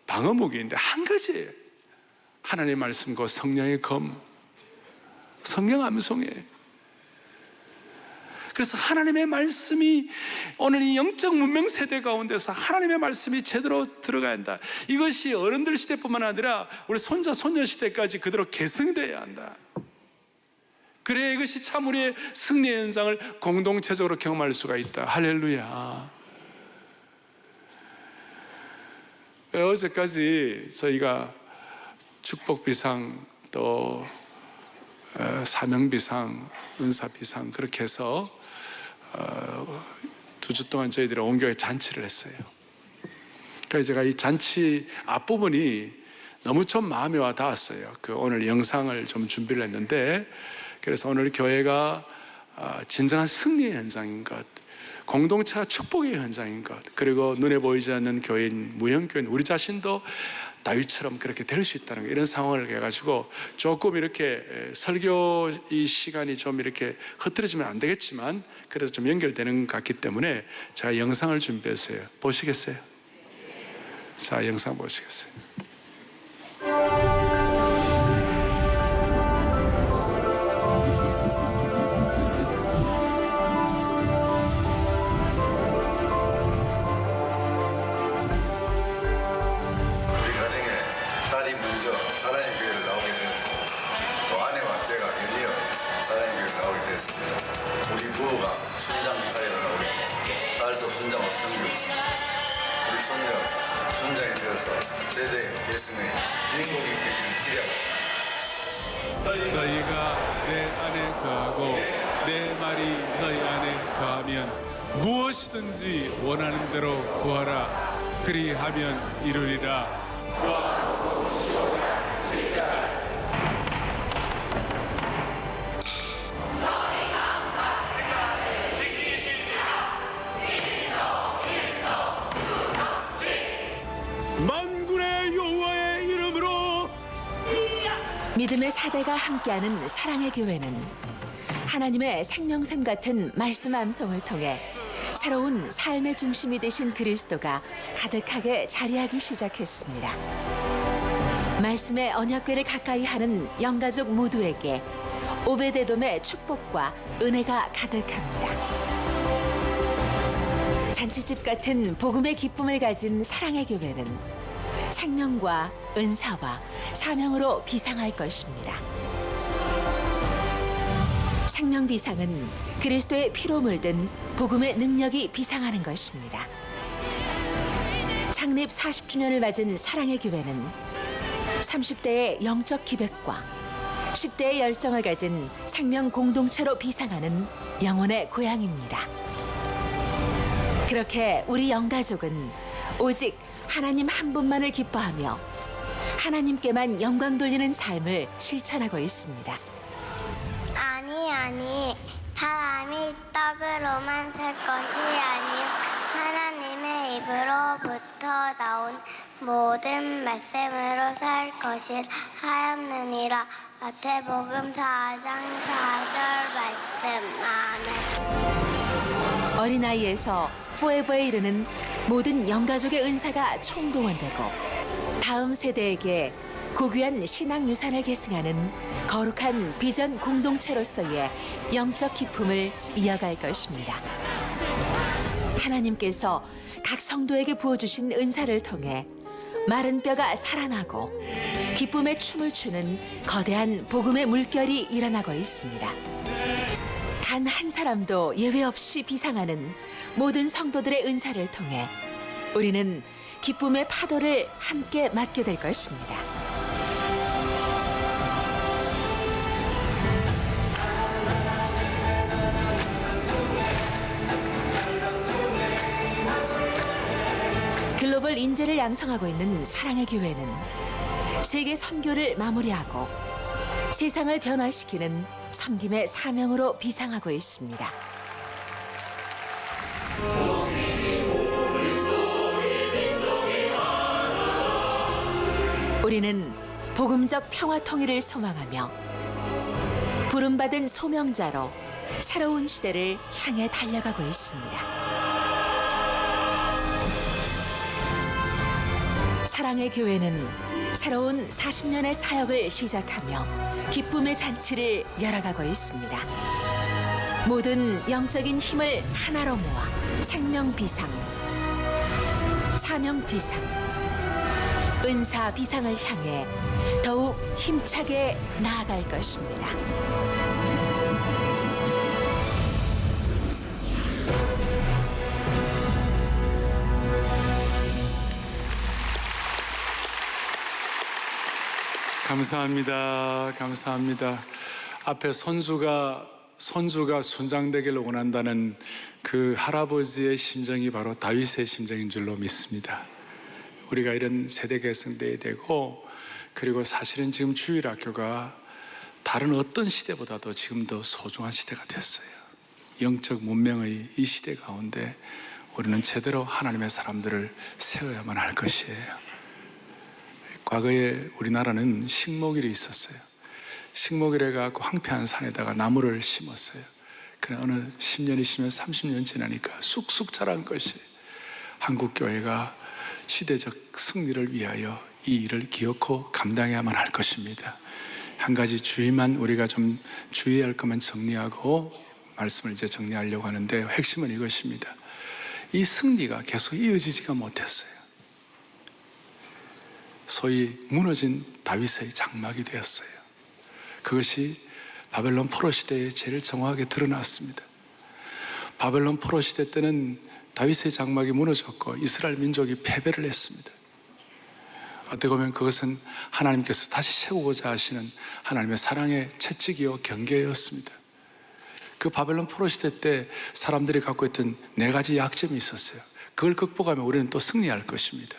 방어무기인데 한 가지예요. 하나님의 말씀과 성령의 검, 성령 암송이에요. 그래서 하나님의 말씀이, 오늘 이 영적 문명 세대 가운데서 하나님의 말씀이 제대로 들어가야 한다. 이것이 어른들 시대뿐만 아니라 우리 손자, 손녀 시대까지 그대로 계승되어야 한다. 그래야 이것이 참 우리의 승리의 현상을 공동체적으로 경험할 수가 있다. 할렐루야. 어제까지 저희가 축복비상, 또 사명비상, 은사비상, 그렇게 해서 2주 동안 저희들이 온 교회에 잔치를 했어요. 그래서 제가 이 잔치 앞부분이 너무 좀 마음에 와 닿았어요. 오늘 영상을 좀 준비를 했는데, 그래서 오늘 교회가 진정한 승리의 현장인 것, 공동체와 축복의 현장인 것, 그리고 눈에 보이지 않는 교인, 무형교인, 우리 자신도 다윗처럼 그렇게 될 수 있다는 거, 이런 상황을 해가지고 조금 이렇게 설교 이 시간이 좀 이렇게 흐트러지면 안 되겠지만 그래도 좀 연결되는 것 같기 때문에 제가 영상을 준비했어요. 보시겠어요? 자, 영상 보시겠어요? 너희가 내 안에 거하고 내 말이 너희 안에 거하면 무엇이든지 원하는 대로 구하라. 그리하면 이루리라. 만군의 여호와의 이름으로 믿음의 사대가 함께하는 사랑의 교회는 하나님의 생명샘 같은 말씀 암송을 통해 새로운 삶의 중심이 되신 그리스도가 가득하게 자리하기 시작했습니다. 말씀의 언약궤를 가까이 하는 영가족 모두에게 오베데돔의 축복과 은혜가 가득합니다. 잔치집 같은 복음의 기쁨을 가진 사랑의 교회는 생명과 은사와 사명으로 비상할 것입니다. 생명 비상은 그리스도의 피로 물든 복음의 능력이 비상하는 것입니다. 창립 40주년을 맞은 사랑의 교회는 30대의 영적 기백과 10대의 열정을 가진 생명 공동체로 비상하는 영혼의 고향입니다. 그렇게 우리 영가족은 오직 하나님 한 분만을 기뻐하며 하나님께만 영광 돌리는 삶을 실천하고 있습니다. 아니, 사람이 떡으로만 살 것이 아니요 하나님의 입으로부터 나온 모든 말씀으로 살 것을 하였느니라. 마태복음 4장 4절 말씀. 아멘. 어린아이에서 포에버에 이르는 모든 영가족의 은사가 총동원되고 다음 세대에게 고귀한 신앙 유산을 계승하는 거룩한 비전 공동체로서의 영적 기쁨을 이어갈 것입니다. 하나님께서 각 성도에게 부어주신 은사를 통해 마른 뼈가 살아나고 기쁨의 춤을 추는 거대한 복음의 물결이 일어나고 있습니다. 단 한 사람도 예외 없이 비상하는 모든 성도들의 은사를 통해 우리는 기쁨의 파도를 함께 맡게 될 것입니다. 글로벌 인재를 양성하고 있는 사랑의 교회는 세계 선교를 마무리하고 세상을 변화시키는 섬김의 사명으로 비상하고 있습니다. 우리는 복음적 평화 통일을 소망하며 부름받은 소명자로 새로운 시대를 향해 달려가고 있습니다. 사랑의 교회는 새로운 40년의 사역을 시작하며 기쁨의 잔치를 열어가고 있습니다. 모든 영적인 힘을 하나로 모아 생명 비상, 사명 비상, 은사 비상을 향해 더욱 힘차게 나아갈 것입니다. 감사합니다. 감사합니다. 앞에 손주가 순장되기를 원한다는 그 할아버지의 심정이 바로 다윗의 심정인 줄로 믿습니다. 우리가 이런 세대 계승돼야 되고, 그리고 사실은 지금 주일학교가 다른 어떤 시대보다도 지금 더 소중한 시대가 됐어요. 영적 문명의 이 시대 가운데 우리는 제대로 하나님의 사람들을 세워야만 할 것이에요. 과거에 우리나라는 식목일이 있었어요. 식목일에 가고 황폐한 산에다가 나무를 심었어요. 그러나 어느 10년, 20년, 30년 지나니까 쑥쑥 자란 것이 한국교회가 시대적 승리를 위하여 이 일을 기억하고 감당해야만 할 것입니다. 한 가지 주의만 우리가 좀 주의할 것만 정리하고 말씀을 이제 정리하려고 하는데, 핵심은 이것입니다. 이 승리가 계속 이어지지가 못했어요. 소위 무너진 다윗의 장막이 되었어요. 그것이 바벨론 포로 시대에 제일 정확하게 드러났습니다. 바벨론 포로 시대 때는 다윗의 장막이 무너졌고 이스라엘 민족이 패배를 했습니다. 어떻게 보면 그것은 하나님께서 다시 세우고자 하시는 하나님의 사랑의 채찍이요 경계였습니다. 그 바벨론 포로 시대 때 사람들이 갖고 있던 4가지 약점이 있었어요. 그걸 극복하면 우리는 또 승리할 것입니다.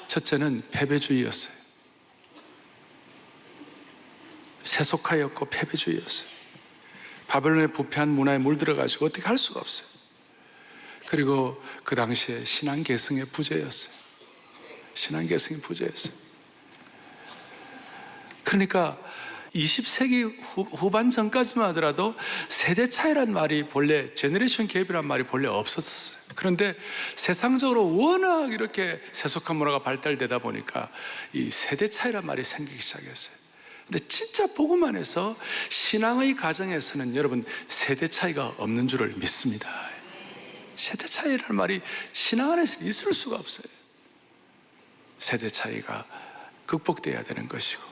첫째는 패배주의였어요. 세속화였고 패배주의였어요. 바벨론의 부패한 문화에 물들어가지고 어떻게 할 수가 없어요. 그리고 그 당시에 신앙계승의 부재였어요. 신앙계승의 부재였어요. 그러니까 20세기 후반 전까지만 하더라도 세대 차이란 말이 본래, 제너레이션 갭이란 말이 본래 없었어요. 그런데 세상적으로 워낙 이렇게 세속한 문화가 발달되다 보니까 이 세대 차이란 말이 생기기 시작했어요. 근데 진짜 복음 안에서 신앙의 가정에서는 여러분 세대 차이가 없는 줄을 믿습니다. 세대 차이라는 말이 신앙 안에서는 있을 수가 없어요. 세대 차이가 극복돼야 되는 것이고,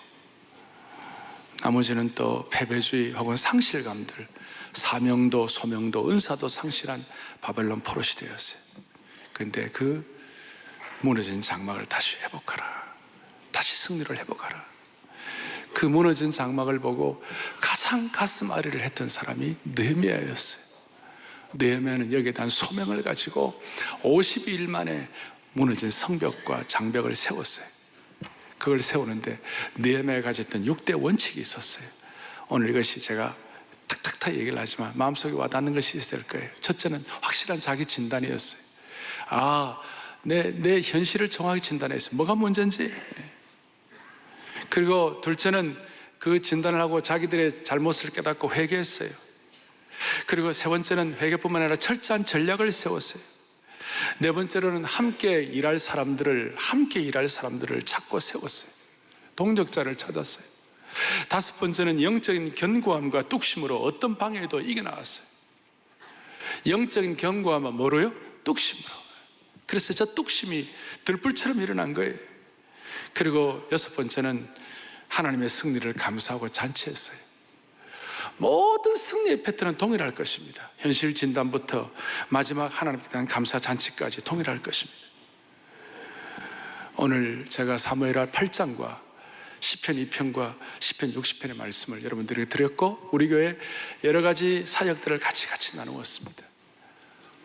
나머지는 또 패배주의 혹은 상실감들, 사명도 소명도 은사도 상실한 바벨론 포로 시대였어요. 그런데 그 무너진 장막을 다시 회복하라, 다시 승리를 회복하라. 그 무너진 장막을 보고 가장 가슴 아리를 했던 사람이 느헤미야였어요. 느헤미야는 여기에 대한 소명을 가지고 52일 만에 무너진 성벽과 장벽을 세웠어요. 그걸 세우는데 느헤미야가 가졌던 6대 원칙이 있었어요. 오늘 이것이 제가 탁탁탁 얘기를 하지만 마음속에 와닿는 것이 있어야 될 거예요. 첫째는 확실한 자기 진단이었어요. 내 현실을 정확히 진단했어요. 뭐가 문제인지. 그리고 둘째는 그 진단을 하고 자기들의 잘못을 깨닫고 회개했어요. 그리고 세 번째는 회개뿐만 아니라 철저한 전략을 세웠어요. 네 번째로는 함께 일할 사람들을 찾고 세웠어요. 동력자를 찾았어요. 다섯 번째는 영적인 견고함과 뚝심으로 어떤 방해에도 이겨나갔어요. 영적인 견고함은 뭐로요? 뚝심으로. 그래서 저 뚝심이 들불처럼 일어난 거예요. 그리고 여섯 번째는 하나님의 승리를 감사하고 잔치했어요. 모든 승리의 패턴은 동일할 것입니다. 현실 진단부터 마지막 하나님께 대한 감사 잔치까지 동일할 것입니다. 오늘 제가 사무엘하 8장과 시편 2편과 시편 60편의 말씀을 여러분들에게 드렸고, 우리 교회 여러 가지 사역들을 같이 나누었습니다.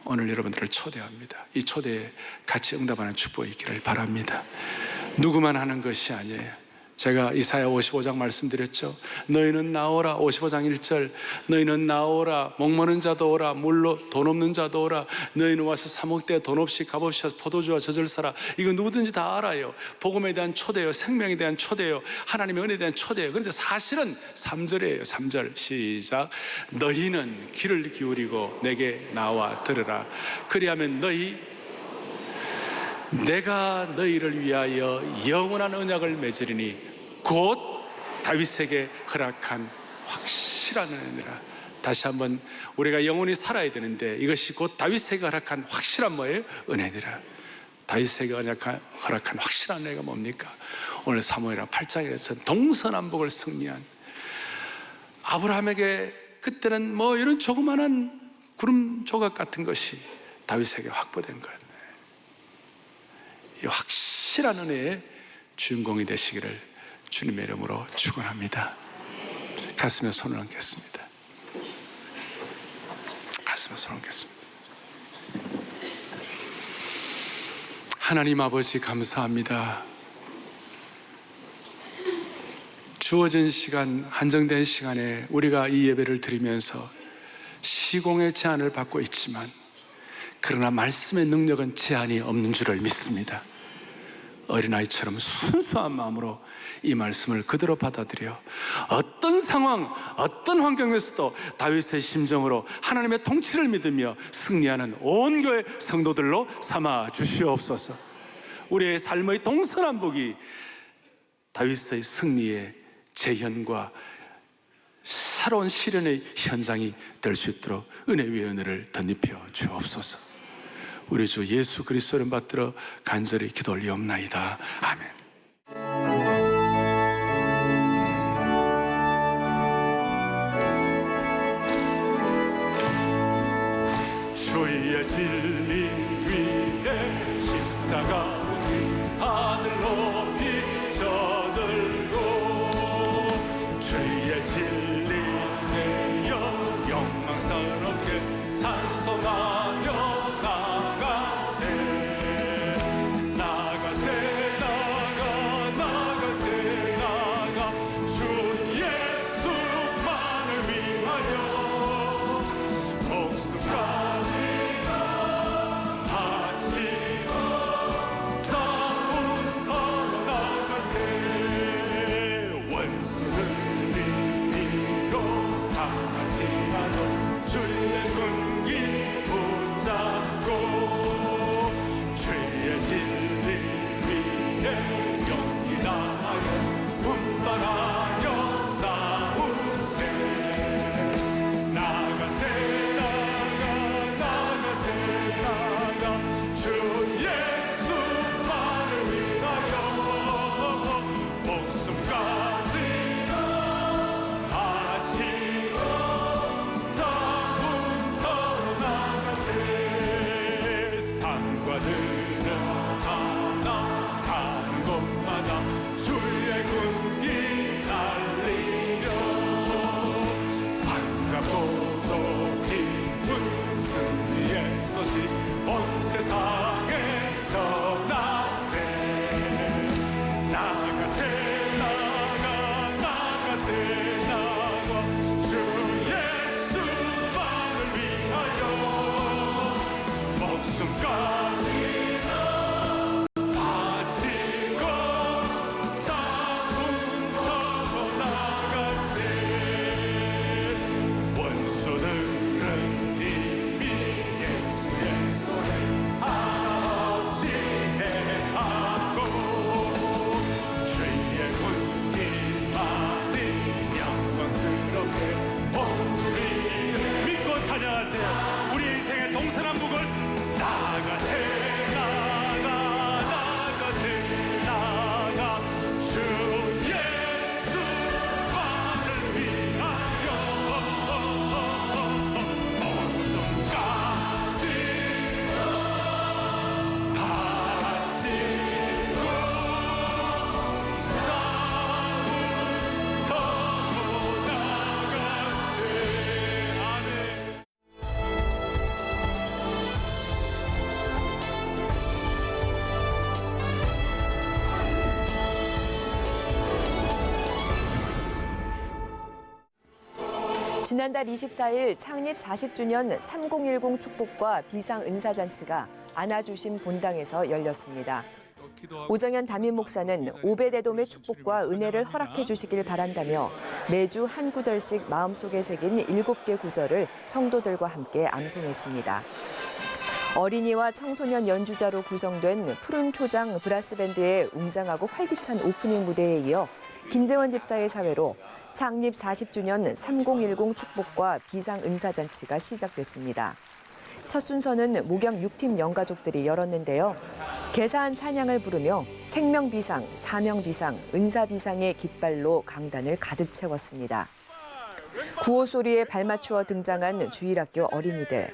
오늘 여러분들을 초대합니다. 이 초대에 같이 응답하는 축복이 있기를 바랍니다. 누구만 하는 것이 아니에요. 제가 이사야 55장 말씀드렸죠. 너희는 나오라. 55장 1절, 너희는 나오라. 목마른 자도 오라. 물로 돈 없는 자도 오라. 너희는 와서 사 먹되 돈 없이 값없이 포도주와 젖을 사라. 이거 누구든지 다 알아요. 복음에 대한 초대요, 생명에 대한 초대요, 하나님의 은혜에 대한 초대요. 그런데 사실은 3절이에요 3절 시작. 너희는 귀를 기울이고 내게 나와 들으라. 그리하면 내가 너희를 위하여 영원한 언약을 맺으리니 곧 다윗에게 허락한 확실한 은혜니라. 다시 한번, 우리가 영원히 살아야 되는데 이것이 곧 다윗에게 허락한 확실한 뭐예요? 은혜니라. 다윗에게 허락한 확실한 은혜가 뭡니까? 오늘 사무엘하 8장에서 동서남북을 승리한 아브라함에게 그때는 뭐 이런 조그만한 구름 조각 같은 것이 다윗에게 확보된 거예요. 이 확실한 은혜의 주인공이 되시기를 주님의 이름으로 축원합니다. 가슴에 손을 얹겠습니다. 가슴에 손을 얹겠습니다. 하나님 아버지 감사합니다. 주어진 시간, 한정된 시간에 우리가 이 예배를 드리면서 시공의 제한을 받고 있지만, 그러나 말씀의 능력은 제한이 없는 줄을 믿습니다. 어린아이처럼 순수한 마음으로 이 말씀을 그대로 받아들여 어떤 상황, 어떤 환경에서도 다윗의 심정으로 하나님의 통치를 믿으며 승리하는 온 교회 성도들로 삼아 주시옵소서. 우리의 삶의 동서남북이 다윗의 승리의 재현과 새로운 실현의 현장이 될 수 있도록 은혜 위에 은혜를 덧입혀 주옵소서. 우리 주 예수 그리스도 이름 받들어 간절히 기도 올리옵나이다. 아멘. 주의 진리 위에 십자가 하늘 높이 쳐들고, 주의 진리 내어 영광스럽게 찬송하며 나가세. 지난달 24일 창립 40주년 3010 축복과 비상 은사잔치가 안아주심 본당에서 열렸습니다. 오정현 담임 목사는 오베데돔의 축복과 은혜를 허락해 주시길 바란다며 매주 한 구절씩 마음속에 새긴 7개 구절을 성도들과 함께 암송했습니다. 어린이와 청소년 연주자로 구성된 푸른 초장 브라스밴드의 웅장하고 활기찬 오프닝 무대에 이어 김재원 집사의 사회로 창립 40주년 3010 축복과 비상 은사잔치가 시작됐습니다. 첫 순서는 목양 6팀 영가족들이 열었는데요. 개사한 찬양을 부르며 생명비상, 사명비상, 은사비상의 깃발로 강단을 가득 채웠습니다. 구호 소리에 발맞추어 등장한 주일학교 어린이들.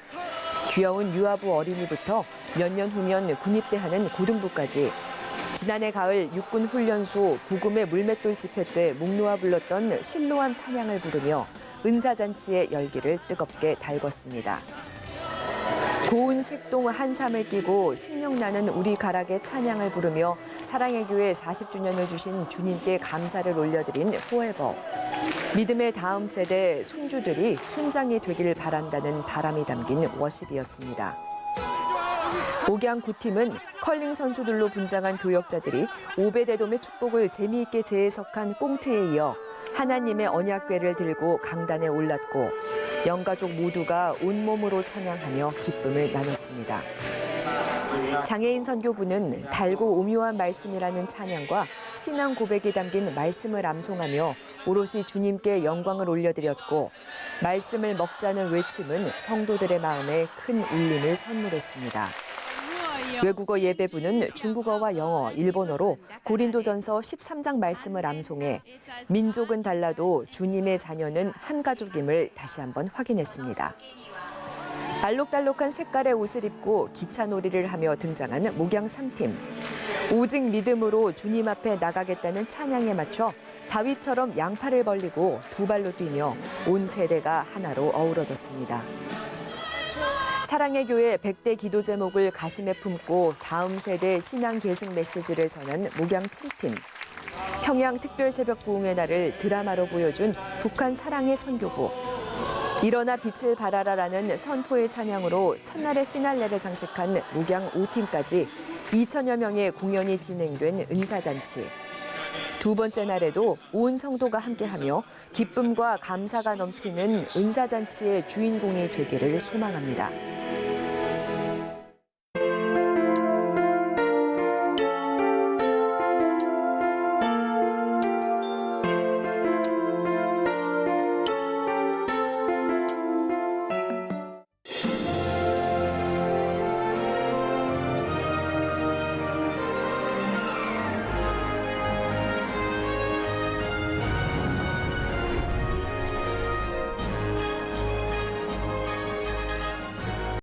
귀여운 유아부 어린이부터 몇 년 후면 군입대하는 고등부까지 지난해 가을 육군훈련소 복음의 물맷돌 집회 때 목 놓아 불렀던 신로한 찬양을 부르며 은사잔치의 열기를 뜨겁게 달궜습니다. 고운 색동 한삼을 끼고 신명나는 우리 가락의 찬양을 부르며 사랑의 교회 40주년을 주신 주님께 감사를 올려드린 포에버. 믿음의 다음 세대 손주들이 순장이 되길 바란다는 바람이 담긴 워십이었습니다. 목양 9팀은 컬링 선수들로 분장한 교역자들이 오베데돔의 축복을 재미있게 재해석한 꽁트에 이어 하나님의 언약궤를 들고 강단에 올랐고 영가족 모두가 온몸으로 찬양하며 기쁨을 나눴습니다. 장애인 선교부는 달고 오묘한 말씀이라는 찬양과 신앙 고백이 담긴 말씀을 암송하며 오롯이 주님께 영광을 올려드렸고 말씀을 먹자는 외침은 성도들의 마음에 큰 울림을 선물했습니다. 외국어 예배부는 중국어와 영어, 일본어로 고린도전서 13장 말씀을 암송해 민족은 달라도 주님의 자녀는 한 가족임을 다시 한번 확인했습니다. 알록달록한 색깔의 옷을 입고 기차놀이를 하며 등장한 목양 3팀. 오직 믿음으로 주님 앞에 나가겠다는 찬양에 맞춰 다윗처럼 양팔을 벌리고 두 발로 뛰며 온 세대가 하나로 어우러졌습니다. 사랑의 교회 100대 기도 제목을 가슴에 품고 다음 세대 신앙 계승 메시지를 전한 목양 7팀. 평양 특별 새벽 부흥의 날을 드라마로 보여준 북한 사랑의 선교부. 일어나 빛을 발하라라는 선포의 찬양으로 첫날의 피날레를 장식한 목양 5팀까지 2천여 명의 공연이 진행된 은사잔치. 두 번째 날에도 온 성도가 함께하며 기쁨과 감사가 넘치는 은사잔치의 주인공이 되기를 소망합니다.